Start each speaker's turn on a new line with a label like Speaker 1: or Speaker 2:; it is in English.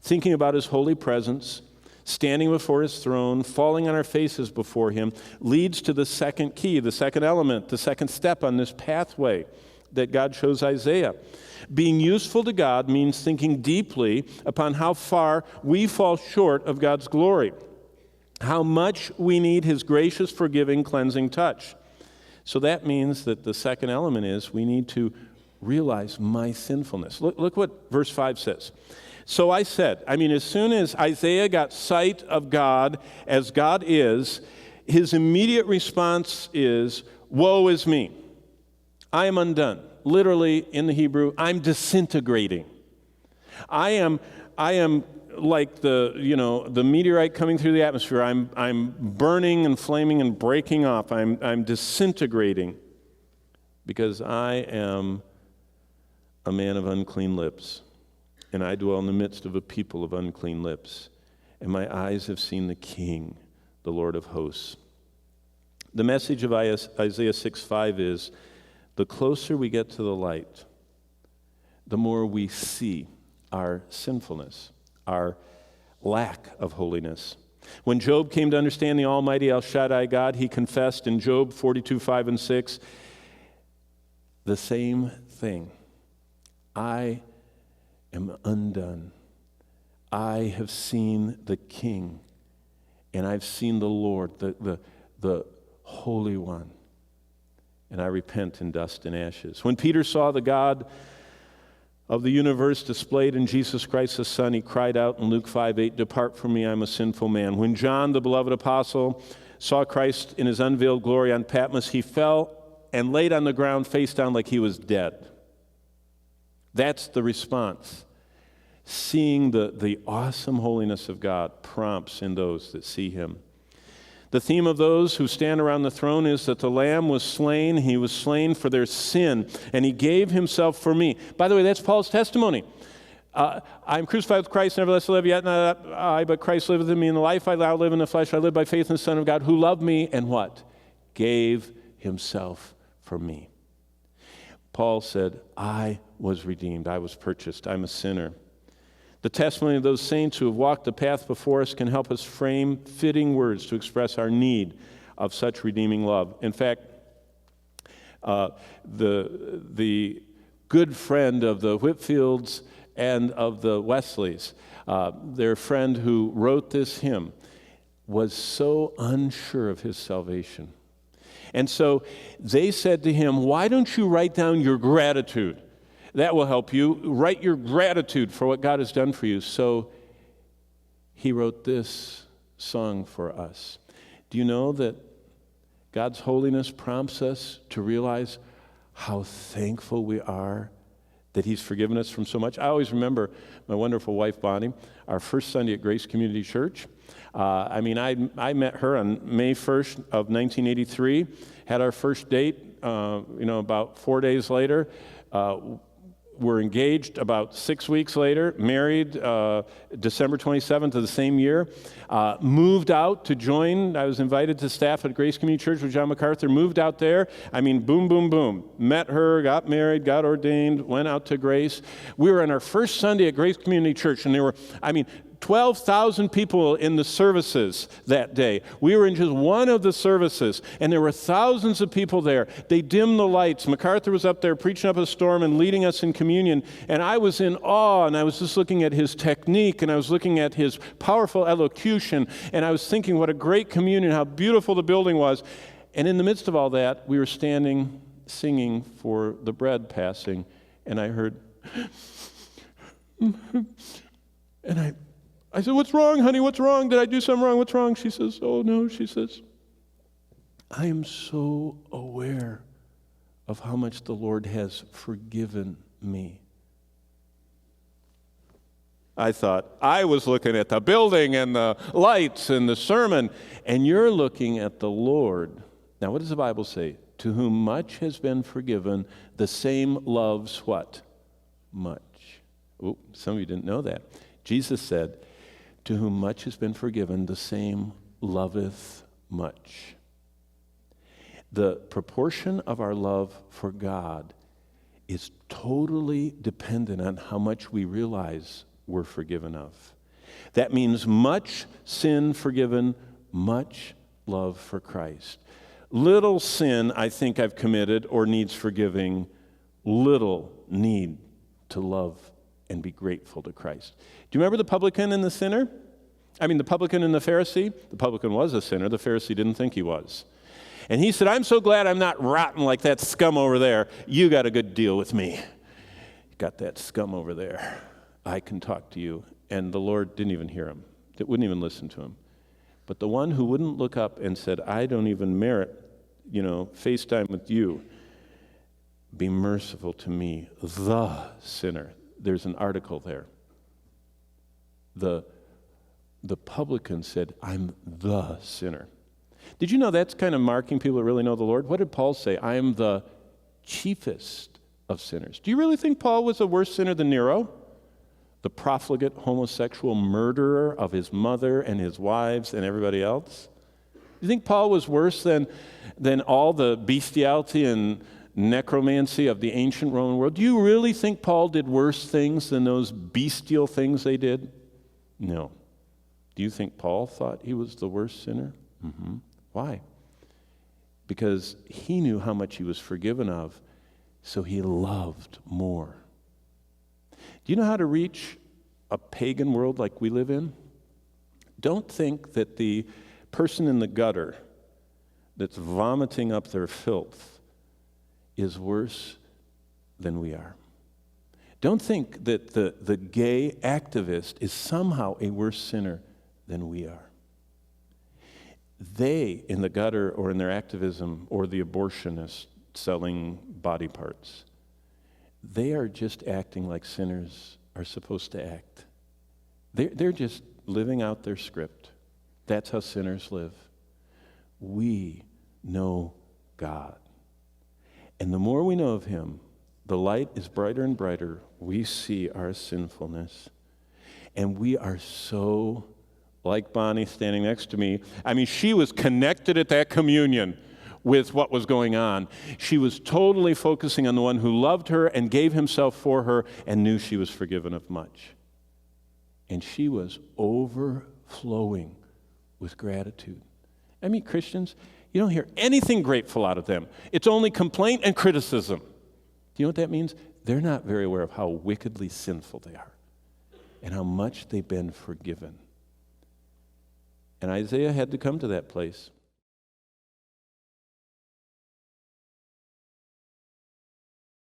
Speaker 1: thinking about his holy presence, standing before his throne, falling on our faces before him, leads to the second key, the second element, the second step on this pathway that God shows Isaiah. Being useful to God means thinking deeply upon how far we fall short of God's glory, how much we need his gracious, forgiving, cleansing touch. So that means that the second element is we need to realize my sinfulness. Look what verse 5 says. So I said, as soon as Isaiah got sight of God as God is, his immediate response is, woe is me. I am undone. Literally, in the Hebrew, I'm disintegrating. I am like the meteorite coming through the atmosphere. I'm burning and flaming and breaking off. I'm disintegrating because I am a man of unclean lips, and I dwell in the midst of a people of unclean lips, and my eyes have seen the King, the Lord of hosts. The message of Isaiah 6:5 is, the closer we get to the light, the more we see our sinfulness, our lack of holiness. When Job came to understand the Almighty El Shaddai God, he confessed in Job 42:5 and 6, the same thing. I am undone. I have seen the King, and I've seen the Lord, the Holy One, and I repent in dust and ashes. When Peter saw the God of the universe displayed in Jesus Christ the Son, he cried out in Luke 5:8, depart from me, I'm a sinful man. When John, the beloved apostle, saw Christ in his unveiled glory on Patmos, he fell and laid on the ground face down like he was dead. That's the response. Seeing the awesome holiness of God prompts in those that see him. The theme of those who stand around the throne is that the Lamb was slain. He was slain for their sin, and he gave himself for me. By the way, that's Paul's testimony. I'm crucified with Christ, nevertheless I live, yet not I, but Christ liveth in me. In the life I now live in the flesh, I live by faith in the Son of God, who loved me, and what? Gave himself for me. Paul said, I was redeemed, I was purchased, I'm a sinner. The testimony of those saints who have walked the path before us can help us frame fitting words to express our need of such redeeming love. In fact, the good friend of the Whitfields and of the Wesleys, their friend who wrote this hymn, was so unsure of his salvation. And so they said to him, why don't you write down your gratitude? That will help you. Write your gratitude for what God has done for you. So he wrote this song for us. Do you know that God's holiness prompts us to realize how thankful we are that he's forgiven us from so much? I always remember my wonderful wife, Bonnie, our first Sunday at Grace Community Church. I met her on May 1st of 1983, had our first date, about 4 days later. Were engaged about 6 weeks later, married December 27th of the same year, moved out to join. I was invited to staff at Grace Community Church with John MacArthur, moved out there. Boom, boom, boom. Met her, got married, got ordained, went out to Grace. We were on our first Sunday at Grace Community Church, and there were, 12,000 people in the services that day. We were in just one of the services, and there were thousands of people there. They dimmed the lights. MacArthur was up there preaching up a storm and leading us in communion, and I was in awe, and I was just looking at his technique, and I was looking at his powerful elocution, and I was thinking what a great communion, how beautiful the building was. And in the midst of all that, we were standing, singing for the bread passing, and I heard, and I said, what's wrong, honey? What's wrong? Did I do something wrong? What's wrong? She says, oh, no. She says, I am so aware of how much the Lord has forgiven me. I thought, I was looking at the building and the lights and the sermon, and you're looking at the Lord. Now, what does the Bible say? To whom much has been forgiven, the same loves what? Much. Oh, some of you didn't know that. Jesus said, to whom much has been forgiven, the same loveth much. The proportion of our love for God is totally dependent on how much we realize were forgiven of. That means much sin forgiven, much love for Christ. Little sin I think I've committed or needs forgiving, little need to love and be grateful to Christ. Do you remember the publican and the sinner? The publican and the Pharisee? The publican was a sinner. The Pharisee didn't think he was. And he said, I'm so glad I'm not rotten like that scum over there. You got a good deal with me. Got that scum over there. I can talk to you. And the Lord didn't even hear him. It wouldn't even listen to him. But the one who wouldn't look up and said, I don't even merit, FaceTime with you, be merciful to me, the sinner. There's an article there. The publican said, I'm the sinner. Did you know that's kind of marking people that really know the Lord? What did Paul say? I am the chiefest of sinners. Do you really think Paul was a worse sinner than Nero? The profligate, homosexual murderer of his mother and his wives and everybody else? Do you think Paul was worse than all the bestiality and necromancy of the ancient Roman world? Do you really think Paul did worse things than those bestial things they did? No. Do you think Paul thought he was the worst sinner? Mm-hmm. Why? Because he knew how much he was forgiven of, so he loved more. Do you know how to reach a pagan world like we live in? Don't think that the person in the gutter that's vomiting up their filth is worse than we are. Don't think that the gay activist is somehow a worse sinner than we are. They, in the gutter or in their activism, or the abortionist selling body parts, they are just acting like sinners are supposed to act. They're just living out their script. That's how sinners live. We know God. And the more we know of Him, the light is brighter and brighter. We see our sinfulness. And we are so, like Bonnie standing next to me, she was connected at that communion with what was going on. She was totally focusing on the one who loved her and gave himself for her and knew she was forgiven of much. And she was overflowing with gratitude. Christians, you don't hear anything grateful out of them. It's only complaint and criticism. Do you know what that means? They're not very aware of how wickedly sinful they are and how much they've been forgiven. And Isaiah had to come to that place.